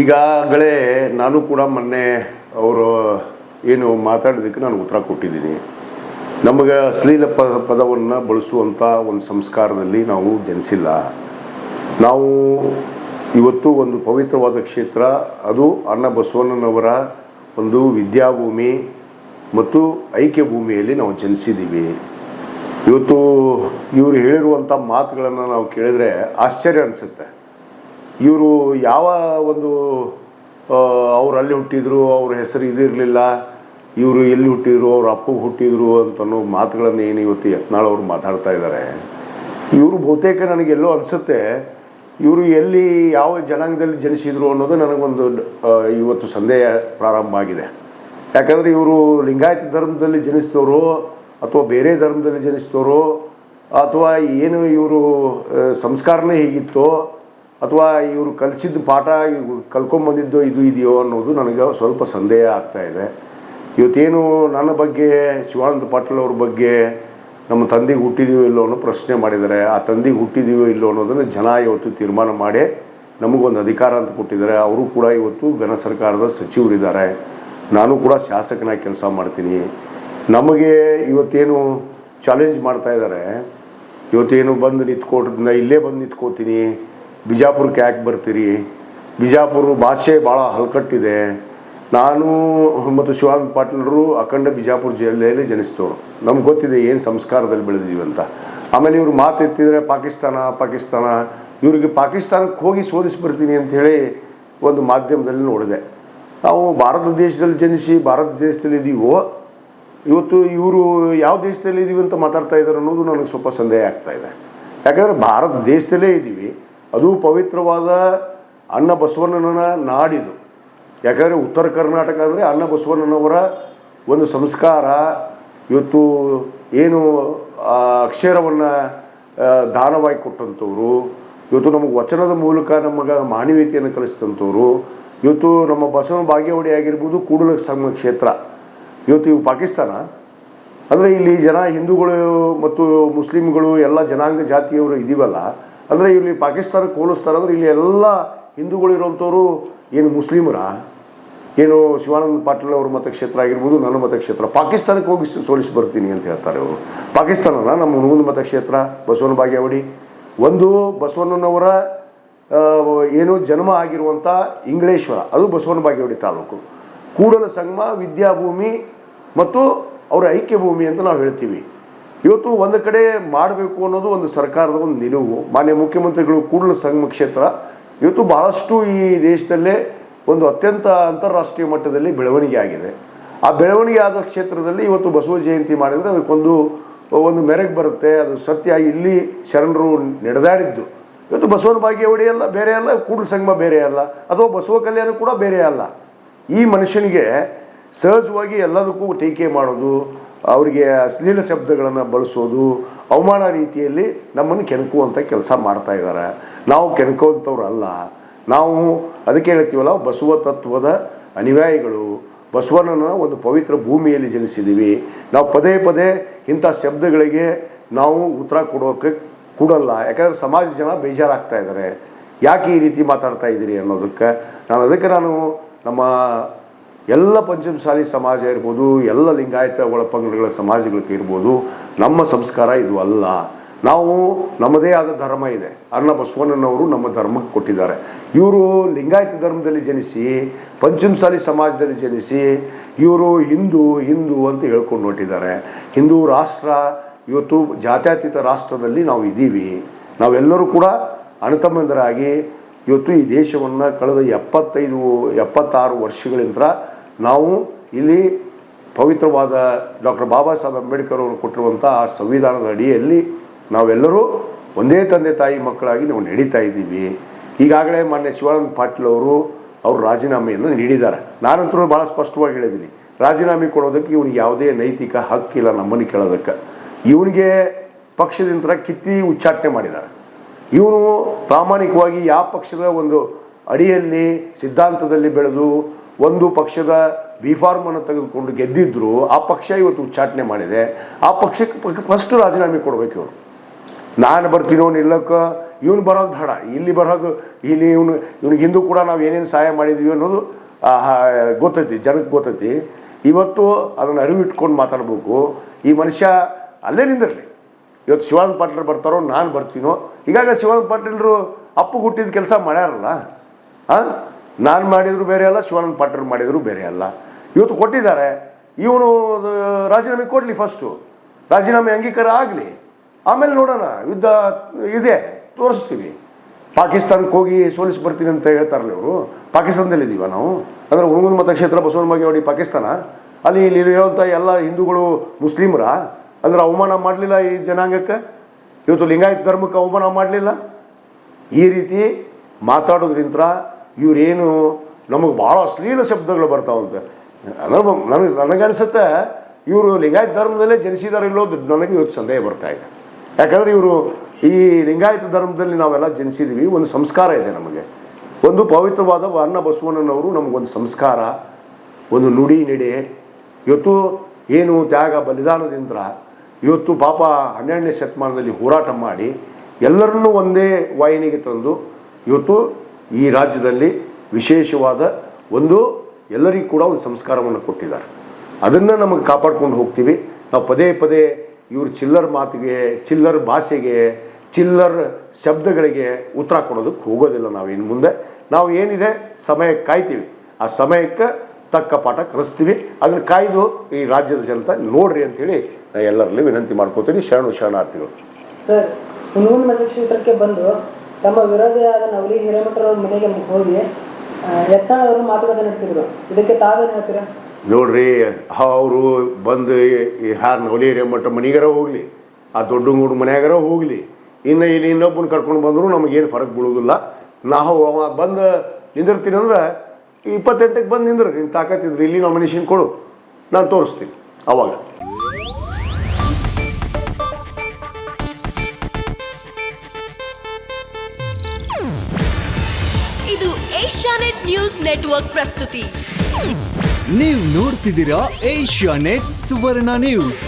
ಈಗಾಗಲೇ ನಾನು ಕೂಡ ಮೊನ್ನೆ ಅವರು ಏನು ಮಾತಾಡೋದಕ್ಕೆ ನಾನು ಉತ್ತರ ಕೊಟ್ಟಿದ್ದೀನಿ. ನಮಗೆ ಅಶ್ಲೀಲ ಪದವನ್ನು ಬಳಸುವಂಥ ಒಂದು ಸಂಸ್ಕಾರದಲ್ಲಿ ನಾವು ಜನಿಸಿಲ್ಲ. ನಾವು ಇವತ್ತು ಒಂದು ಪವಿತ್ರವಾದ ಕ್ಷೇತ್ರ, ಅದು ಅಣ್ಣ ಬಸವಣ್ಣನವರ ಒಂದು ವಿದ್ಯಾಭೂಮಿ ಮತ್ತು ಐಕ್ಯ ಭೂಮಿಯಲ್ಲಿ ನಾವು ಜನಿಸಿದ್ದೀವಿ. ಇವತ್ತು ಇವರು ಹೇಳಿರುವಂಥ ಮಾತುಗಳನ್ನು ನಾವು ಕೇಳಿದ್ರೆ ಆಶ್ಚರ್ಯ ಅನಿಸುತ್ತೆ. ಇವರು ಯಾವ ಒಂದು ಅವ್ರು ಅಲ್ಲಿ ಹುಟ್ಟಿದ್ರು, ಅವ್ರ ಹೆಸರು ಇದಿರಲಿಲ್ಲ, ಇವರು ಎಲ್ಲಿ ಹುಟ್ಟಿದ್ರು, ಅವ್ರ ಅಪ್ಪಗೆ ಹುಟ್ಟಿದ್ರು ಅಂತನೋ ಮಾತುಗಳನ್ನು ಏನು ಇವತ್ತು ಯತ್ನಾಳ್ ಅವರು ಮಾತಾಡ್ತಾ ಇದ್ದಾರೆ. ಇವರು ಬಹುತೇಕ ನನಗೆಲ್ಲೋ ಅನಿಸುತ್ತೆ ಇವರು ಎಲ್ಲಿ ಯಾವ ಜನಾಂಗದಲ್ಲಿ ಜನಿಸಿದ್ರು ಅನ್ನೋದು ನನಗೊಂದು ಇವತ್ತು ಸಂದೇಹ ಪ್ರಾರಂಭ ಆಗಿದೆ. ಯಾಕಂದರೆ ಇವರು ಲಿಂಗಾಯತ ಧರ್ಮದಲ್ಲಿ ಜನಿಸಿದವರು ಅಥವಾ ಬೇರೆ ಧರ್ಮದಲ್ಲಿ ಜನಿಸಿದವರು ಅಥವಾ ಏನು ಇವರು ಸಂಸ್ಕಾರನೇ ಹೀಗಿತ್ತೋ ಅಥವಾ ಇವರು ಕಲಿಸಿದ ಪಾಠ ಕಲ್ಕೊಂಬಂದಿದ್ದೋ ಇದು ಇದೆಯೋ ಅನ್ನೋದು ನನಗೆ ಸ್ವಲ್ಪ ಸಂದೇಹ ಆಗ್ತಾಯಿದೆ. ಇವತ್ತೇನು ನನ್ನ ಬಗ್ಗೆ ಶಿವಾನಂದ ಪಾಟೀಲ್ ಅವ್ರ ಬಗ್ಗೆ ನಮ್ಮ ತಂದೆಗೆ ಹುಟ್ಟಿದೀವೋ ಇಲ್ಲೋ ಅನ್ನೋ ಪ್ರಶ್ನೆ ಮಾಡಿದ್ದಾರೆ. ಆ ತಂದೆಗೆ ಹುಟ್ಟಿದೀವೋ ಇಲ್ಲೋ ಅನ್ನೋದನ್ನು ಜನ ಇವತ್ತು ತೀರ್ಮಾನ ಮಾಡಿ ನಮಗೊಂದು ಅಧಿಕಾರ ಅಂತ ಕೊಟ್ಟಿದ್ದಾರೆ. ಅವರು ಕೂಡ ಇವತ್ತು ಘನ ಸರ್ಕಾರದ ಸಚಿವರಿದ್ದಾರೆ. ನಾನು ಕೂಡ ಶಾಸಕನಾಗಿ ಕೆಲಸ ಮಾಡ್ತೀನಿ. ನಮಗೆ ಇವತ್ತೇನು ಚಾಲೆಂಜ್ ಮಾಡ್ತಾ ಇದ್ದಾರೆ, ಇವತ್ತೇನು ಬಂದು ನಿಂತ್ಕೊಟ್ರಿಂದ ಇಲ್ಲೇ ಬಂದು ನಿಂತ್ಕೋತೀನಿ, ಬಿಜಾಪುರಕ್ಕೆ ಯಾಕೆ ಬರ್ತೀರಿ, ಬಿಜಾಪುರ ಭಾಷೆ ಭಾಳ ಹಲ್ಕಟ್ಟಿದೆ. ನಾನು ಮತ್ತು ಶಿವಾನಂದ ಪಾಟೀಲರು ಅಖಂಡ ಬಿಜಾಪುರ ಜಿಲ್ಲೆಯಲ್ಲಿ ಜನಿಸ್ತವರು. ನಮ್ಗೆ ಗೊತ್ತಿದೆ ಏನು ಸಂಸ್ಕಾರದಲ್ಲಿ ಬೆಳೆದಿದ್ದೀವಿ ಅಂತ. ಆಮೇಲೆ ಇವರು ಮಾತು ಎತ್ತಿದರೆ ಪಾಕಿಸ್ತಾನ ಇವರಿಗೆ ಪಾಕಿಸ್ತಾನಕ್ಕೆ ಹೋಗಿ ಸೋಲಿಸಿ ಬರ್ತೀನಿ ಅಂಥೇಳಿ ಒಂದು ಮಾಧ್ಯಮದಲ್ಲಿ ನೋಡಿದೆ. ನಾವು ಭಾರತ ದೇಶದಲ್ಲಿ ಜನಿಸಿ ಭಾರತ ದೇಶದಲ್ಲಿ ಇದ್ದೀವೋ, ಇವತ್ತು ಇವರು ಯಾವ ದೇಶದಲ್ಲಿ ಇದ್ದೀವಿ ಅಂತ ಮಾತಾಡ್ತಾ ಇದ್ದಾರೆ ಅನ್ನೋದು ನನಗೆ ಸ್ವಲ್ಪ ಸಂದೇಹ ಆಗ್ತಾಯಿದೆ. ಯಾಕಂದರೆ ಭಾರತ ದೇಶದಲ್ಲೇ ಇದ್ದೀವಿ, ಅದು ಪವಿತ್ರವಾದ ಅಣ್ಣ ಬಸವಣ್ಣನ ನಾಡಿದು. ಯಾಕಂದರೆ ಉತ್ತರ ಕರ್ನಾಟಕ ಅಂದರೆ ಅಣ್ಣ ಬಸವಣ್ಣನವರ ಒಂದು ಸಂಸ್ಕಾರ. ಇವತ್ತು ಏನು ಅಕ್ಷರವನ್ನು ದಾನವಾಗಿ ಕೊಟ್ಟಂಥವ್ರು, ಇವತ್ತು ನಮಗೆ ವಚನದ ಮೂಲಕ ನಮಗೆ ಮಾನವೀಯತೆಯನ್ನು ಕಲಿಸಿದಂಥವ್ರು. ಇವತ್ತು ನಮ್ಮ ಬಸವನ ಬಾಗೇವಾಡಿ ಆಗಿರ್ಬೋದು, ಕೂಡಲ ಸಂಗಮ ಕ್ಷೇತ್ರ. ಇವತ್ತು ಇವು ಪಾಕಿಸ್ತಾನ ಅಂದರೆ ಇಲ್ಲಿ ಜನ ಹಿಂದೂಗಳು ಮತ್ತು ಮುಸ್ಲಿಮ್ಗಳು ಎಲ್ಲ ಜನಾಂಗ ಜಾತಿಯವರು ಇದ್ದೀವಲ್ಲ, ಅಂದರೆ ಇಲ್ಲಿ ಪಾಕಿಸ್ತಾನಕ್ಕೆ ಹೋಲಿಸ್ತಾರೆ. ಅಂದರೆ ಇಲ್ಲಿ ಎಲ್ಲ ಹಿಂದೂಗಳು ಇರೋಂಥವ್ರು ಏನು ಮುಸ್ಲಿಮರ, ಏನು ಶಿವಾನಂದ ಪಾಟೀಲ್ ಅವ್ರ ಮತಕ್ಷೇತ್ರ ಆಗಿರ್ಬೋದು, ನನ್ನ ಮತಕ್ಷೇತ್ರ, ಪಾಕಿಸ್ತಾನಕ್ಕೆ ಹೋಗಿ ಸೋಲಿಸಿ ಬರ್ತೀನಿ ಅಂತ ಹೇಳ್ತಾರೆ ಅವರು. ಪಾಕಿಸ್ತಾನನ ನಮ್ಮ ಹುಣಗುಂದ ಮತಕ್ಷೇತ್ರ, ಬಸವನ ಬಾಗೇವಾಡಿ. ಒಂದು ಬಸವಣ್ಣನವರ ಏನು ಜನ್ಮ ಆಗಿರುವಂಥ ಇಂಗ್ಲೇಶ್ವರ, ಅದು ಬಸವನ ಬಾಗೇವಾಡಿ ತಾಲೂಕು. ಕೂಡಲ ಸಂಗಮ ವಿದ್ಯಾಭೂಮಿ ಮತ್ತು ಅವರ ಐಕ್ಯ ಭೂಮಿ ಅಂತ ನಾವು ಹೇಳ್ತೀವಿ. ಇವತ್ತು ಒಂದು ಕಡೆ ಮಾಡಬೇಕು ಅನ್ನೋದು ಒಂದು ಸರ್ಕಾರದ ಒಂದು ನಿಲುವು. ಮಾನ್ಯ ಮುಖ್ಯಮಂತ್ರಿಗಳು ಕೂಡಲ ಸಂಗಮ ಕ್ಷೇತ್ರ ಇವತ್ತು ಬಹಳಷ್ಟು ಈ ದೇಶದಲ್ಲೇ ಒಂದು ಅತ್ಯಂತ ಅಂತಾರಾಷ್ಟ್ರೀಯ ಮಟ್ಟದಲ್ಲಿ ಬೆಳವಣಿಗೆ ಆಗಿದೆ. ಆ ಬೆಳವಣಿಗೆ ಆದ ಕ್ಷೇತ್ರದಲ್ಲಿ ಇವತ್ತು ಬಸವ ಜಯಂತಿ ಮಾಡಿದರೆ ಅದಕ್ಕೊಂದು ಮೆರಗು ಬರುತ್ತೆ. ಅದು ಸತ್ಯ. ಇಲ್ಲಿ ಶರಣರು ನಡೆದಾಡಿದ್ದು ಇವತ್ತು ಬಸವನ ಬಾಗೇವಾಡಿ ಅಲ್ಲ, ಬೇರೆ ಅಲ್ಲ, ಕೂಡಲ ಸಂಗಮ ಬೇರೆ ಅಲ್ಲ, ಅಥವಾ ಬಸವ ಕಲ್ಯಾಣ ಕೂಡ ಬೇರೆ ಅಲ್ಲ. ಈ ಮನುಷ್ಯನಿಗೆ ಸಹಜವಾಗಿ ಎಲ್ಲದಕ್ಕೂ ಟೀಕೆ ಮಾಡೋದು, ಅವರಿಗೆ ಅಶ್ಲೀಲ ಶಬ್ದಗಳನ್ನು ಬಳಸೋದು, ಅವಮಾನ ರೀತಿಯಲ್ಲಿ ನಮ್ಮನ್ನು ಕೆಣಕುವಂಥ ಕೆಲಸ ಮಾಡ್ತಾ ಇದ್ದಾರೆ. ನಾವು ಕೆಣಕುವಂಥವ್ರು ಅಲ್ಲ. ನಾವು ಅದಕ್ಕೆ ಹೇಳ್ತೀವಲ್ಲ, ಬಸವ ತತ್ವದ ಅನುಯಾಯಿಗಳು, ಬಸವಣ್ಣನ ಒಂದು ಪವಿತ್ರ ಭೂಮಿಯಲ್ಲಿ ಜನಿಸಿದ್ದೀವಿ. ನಾವು ಪದೇ ಪದೇ ಇಂಥ ಶಬ್ದಗಳಿಗೆ ನಾವು ಉತ್ತರ ಕೊಡೋಕ್ಕೆ ಕೊಡಲ್ಲ. ಯಾಕಂದರೆ ಸಮಾಜ ಜನ ಬೇಜಾರಾಗ್ತಾ ಇದ್ದಾರೆ, ಯಾಕೆ ಈ ರೀತಿ ಮಾತಾಡ್ತಾ ಇದ್ದೀರಿ ಅನ್ನೋದಕ್ಕೆ. ಅದಕ್ಕೆ ನಾನು ನಮ್ಮ ಎಲ್ಲ ಪಂಚಮಸಾಲಿ ಸಮಾಜ ಇರ್ಬೋದು, ಎಲ್ಲ ಲಿಂಗಾಯತ ಒಳಪಂಗಡಗಳ ಸಮಾಜಗಳಿಗೆ ಇರ್ಬೋದು, ನಮ್ಮ ಸಂಸ್ಕಾರ ಇದು ಅಲ್ಲ. ನಾವು ನಮ್ಮದೇ ಆದ ಧರ್ಮ ಇದೆ. ಅಣ್ಣ ಬಸವಣ್ಣನವರು ನಮ್ಮ ಧರ್ಮಕ್ಕೆ ಕೊಟ್ಟಿದ್ದಾರೆ. ಇವರು ಲಿಂಗಾಯತ ಧರ್ಮದಲ್ಲಿ ಜನಿಸಿ, ಪಂಚಮಸಾಲಿ ಸಮಾಜದಲ್ಲಿ ಜನಿಸಿ, ಇವರು ಹಿಂದೂ ಅಂತ ಹೇಳ್ಕೊಂಡು ಹೊರಟಿದ್ದಾರೆ. ಹಿಂದೂ ರಾಷ್ಟ್ರ ಇವತ್ತು ಜಾತ್ಯತೀತ ರಾಷ್ಟ್ರದಲ್ಲಿ ನಾವು ಇದ್ದೀವಿ. ನಾವೆಲ್ಲರೂ ಕೂಡ ಅಣ್ಣತಮ್ಮಂದರಾಗಿ ಇವತ್ತು ಈ ದೇಶವನ್ನು ಕಳೆದ 76 ವರ್ಷಗಳಿಂದ ನಾವು ಇಲ್ಲಿ ಪವಿತ್ರವಾದ ಡಾಕ್ಟರ್ ಬಾಬಾ ಸಾಹೇಬ್ ಅಂಬೇಡ್ಕರ್ ಅವರು ಕೊಟ್ಟಿರುವಂಥ ಆ ಸಂವಿಧಾನದ ಅಡಿಯಲ್ಲಿ ನಾವೆಲ್ಲರೂ ಒಂದೇ ತಂದೆ ತಾಯಿ ಮಕ್ಕಳಾಗಿ ನಾವು ನಡೀತಾ ಇದ್ದೀವಿ. ಈಗಾಗಲೇ ಮಾನ್ಯ ಶಿವಾನಂದ ಪಾಟೀಲ್ ಅವರು ರಾಜೀನಾಮೆಯನ್ನು ನೀಡಿದ್ದಾರೆ. ನಾನಂತರೂ ಭಾಳ ಸ್ಪಷ್ಟವಾಗಿ ಹೇಳಿದ್ದೀನಿ, ರಾಜೀನಾಮೆ ಕೊಡೋದಕ್ಕೆ ಇವನಿಗೆ ಯಾವುದೇ ನೈತಿಕ ಹಕ್ಕಿಲ್ಲ ನಮ್ಮನ್ನು ಕೇಳೋದಕ್ಕೆ. ಇವನಿಗೆ ಪಕ್ಷದಿಂದ ಕಿತ್ತಿ ಉಚ್ಚಾಟನೆ ಮಾಡಿದ್ದಾರೆ. ಇವನು ಪ್ರಾಮಾಣಿಕವಾಗಿ ಯಾವ ಪಕ್ಷದ ಒಂದು ಅಡಿಯಲ್ಲಿ ಸಿದ್ಧಾಂತದಲ್ಲಿ ಬೆಳೆದು ಒಂದು ಪಕ್ಷದ ಬಿಫಾರ್ಮನ್ನು ತೆಗೆದುಕೊಂಡು ಗೆದ್ದಿದ್ರು, ಆ ಪಕ್ಷ ಇವತ್ತು ಉಚ್ಚಾಟನೆ ಮಾಡಿದೆ. ಆ ಪಕ್ಷಕ್ಕೆ ಫಸ್ಟ್ ರಾಜೀನಾಮೆ ಕೊಡಬೇಕು ಇವರು. ನಾನು ಬರ್ತೀನೋ ನಿಲ್ಲಕ್ಕೆ ಇವನು ಬರೋದು ಬೇಡ, ಇಲ್ಲಿ ಬರೋದು, ಇಲ್ಲಿ ಇವ್ನಿಗೆ ಹಿಂದೂ ಕೂಡ ನಾವು ಏನೇನು ಸಹಾಯ ಮಾಡಿದ್ವಿ ಅನ್ನೋದು ಗೊತ್ತೈತಿ, ಜನಕ್ಕೆ ಗೊತ್ತೈತಿ. ಇವತ್ತು ಅದನ್ನು ಅರಿವಿಟ್ಕೊಂಡು ಮಾತಾಡ್ಬೇಕು. ಈ ಮನುಷ್ಯ ಅಲ್ಲೇ ನಿಂದಿರಲಿ. ಇವತ್ತು ಶಿವಾನಂದ ಪಾಟೀಲ್ ಬರ್ತಾರೋ ನಾನು ಬರ್ತೀನೋ, ಈಗಾಗ ಶಿವಾನಂದ ಪಾಟೀಲ್ರು ಅಪ್ಪು ಹುಟ್ಟಿದ ಕೆಲಸ ಮಾಡ್ಯಾರಲ್ಲ, ನಾನು ಮಾಡಿದ್ರು ಬೇರೆ ಅಲ್ಲ, ಶಿವಾನಂದ ಪಾಟೀಲ್ ಮಾಡಿದ್ರು ಬೇರೆ ಅಲ್ಲ. ಇವತ್ತು ಕೊಟ್ಟಿದ್ದಾರೆ, ಇವನು ರಾಜೀನಾಮೆ ಕೊಡಲಿ, ಫಸ್ಟು ರಾಜೀನಾಮೆ ಅಂಗೀಕಾರ ಆಗಲಿ, ಆಮೇಲೆ ನೋಡೋಣ. ಯುದ್ಧ ಇದೆ, ತೋರಿಸ್ತೀವಿ. ಪಾಕಿಸ್ತಾನಕ್ಕೆ ಹೋಗಿ ಸೋಲಿಸಿ ಬರ್ತೀನಿ ಅಂತ ಹೇಳ್ತಾರಲ್ಲ ಇವರು. ಪಾಕಿಸ್ತಾನದಲ್ಲಿದ್ದೀವ ನಾವು? ಅಂದರೆ ಹುಣಗುಂದ ಮತಕ್ಷೇತ್ರ ಬಸವನ ಬಾಗೇವಾಡಿ ಪಾಕಿಸ್ತಾನ? ಅಲ್ಲಿ ಇಲ್ಲಿ ಇರುವಂಥ ಎಲ್ಲ ಹಿಂದೂಗಳು ಮುಸ್ಲಿಮರ? ಅಂದ್ರೆ ಅವಮಾನ ಮಾಡಲಿಲ್ಲ ಈ ಜನಾಂಗಕ್ಕೆ? ಇವತ್ತು ಲಿಂಗಾಯತ ಧರ್ಮಕ್ಕೆ ಅವಮಾನ ಮಾಡಲಿಲ್ಲ? ಈ ರೀತಿ ಮಾತಾಡೋದ್ರಿಂದ ಇವರೇನು ನಮಗೆ ಭಾಳ ಅಶ್ಲೀಲ ಶಬ್ದಗಳು ಬರ್ತಾವಂತೆ. ನನಗನ್ಸುತ್ತೆ ಇವರು ಲಿಂಗಾಯತ ಧರ್ಮದಲ್ಲೇ ಜನಿಸಿದಾರೆ ಇಲ್ಲೋದು ನನಗೆ ಇವತ್ತು ಸಂದೇಹ ಬರ್ತಾ ಇದೆ. ಯಾಕಂದರೆ ಇವರು ಈ ಲಿಂಗಾಯತ ಧರ್ಮದಲ್ಲಿ ನಾವೆಲ್ಲ ಜನಿಸಿದ್ವಿ, ಒಂದು ಸಂಸ್ಕಾರ ಇದೆ ನಮಗೆ. ಒಂದು ಪವಿತ್ರವಾದ ಅನ್ನ ಬಸವಣ್ಣನವರು ನಮಗೊಂದು ಸಂಸ್ಕಾರ, ಒಂದು ನುಡಿ ನಡೆ. ಇವತ್ತು ಏನು ತ್ಯಾಗ ಬಲಿದಾನದಿಂದ ಇವತ್ತು ಪಾಪ 12ನೇ ಶತಮಾನದಲ್ಲಿ ಹೋರಾಟ ಮಾಡಿ ಎಲ್ಲರನ್ನೂ ಒಂದೇ ವಾಹಿನಿಗೆ ತಂದು ಇವತ್ತು ಈ ರಾಜ್ಯದಲ್ಲಿ ವಿಶೇಷವಾದ ಒಂದು ಎಲ್ಲರಿಗೂ ಕೂಡ ಒಂದು ಸಂಸ್ಕಾರವನ್ನು ಕೊಟ್ಟಿದ್ದಾರೆ. ಅದನ್ನು ನಮಗೆ ಕಾಪಾಡ್ಕೊಂಡು ಹೋಗ್ತೀವಿ ನಾವು. ಪದೇ ಪದೇ ಇವರು ಚಿಲ್ಲರ್ ಮಾತಿಗೆ, ಚಿಲ್ಲರ್ ಭಾಷೆಗೆ, ಚಿಲ್ಲರ್ ಶಬ್ದಗಳಿಗೆ ಉತ್ತರ ಕೊಡೋದಕ್ಕೆ ಹೋಗೋದಿಲ್ಲ. ನಾವು ಇನ್ನು ಮುಂದೆ ನಾವು ಏನಿದೆ ಸಮಯಕ್ಕೆ ಕಾಯ್ತೀವಿ, ಆ ಸಮಯಕ್ಕೆ ತಕ್ಕ ಪಾಠ ಕಲಿಸ್ತೀವಿ. ಅದನ್ನು ಕಾಯ್ದು ಈ ರಾಜ್ಯದ ಜನತೆ ನೋಡ್ರಿ ಅಂತೇಳಿ ನಾನು ಎಲ್ಲರಲ್ಲಿ ವಿನಂತಿ ಮಾಡ್ಕೋತೀನಿ. ಶರಣಾರ್ಥಿಗಳು. ಸರ್, ಹುಣಗುಂದ ಮತಕ್ಷೇತ್ರಕ್ಕೆ ಬಂದು ತಮ್ಮ ವಿರೋಧಿಯಾದ ನವಲಿ ಹಿರೇಮಠರವ್ರ ಮನೆಗೆ ಹೋಗಿ ಯತ್ನಾಳ್ ಮಾತುಕತೆ ನಡೆಸಿದ್ರು. ಇದಕ್ಕೆ ತಾವೇನು ಹೇಳ್ತೀರಾ? ನೋಡ್ರಿ, ಅವರು ಬಂದು ಯಾರು ನವಲಿ ಹಿರೇಮಠ ಮನೆಗಾರ ಹೋಗಲಿ, ಆ ದೊಡ್ಡಂಗೂಡು ಮನೆಯಾಗಾರ ಹೋಗಲಿ, ಇನ್ನು ಇಲ್ಲಿ ಇನ್ನೊಬ್ಬನ ಕರ್ಕೊಂಡು ಬಂದರೂ ನಮಗೇನು ಫರಕ್ ಬೀಳೋದಿಲ್ಲ. ನಾವು ಅವ ಬಂದು ನಿಂದಿರ್ತೀನಿ ಅಂದ್ರೆ 28ಕ್ಕೆ ಬಂದು ನಿಂದ್ರೆ ನಿನ್ನ ತಾಕತ್ತಿದ್ರು ಇಲ್ಲಿ ನಾಮಿನೇಷನ್ ಕೊಡು, ನಾನು ತೋರಿಸ್ತೀನಿ ಅವಾಗ. ಇದು ಏಷ್ಯಾನೆಟ್ ನ್ಯೂಸ್ ನೆಟ್ವರ್ಕ್ ಪ್ರಸ್ತುತಿ. ನೀವು ನೋಡ್ತಿದ್ದೀರಾ ಏಷ್ಯಾನೆಟ್ ಸುವರ್ಣ ನ್ಯೂಸ್.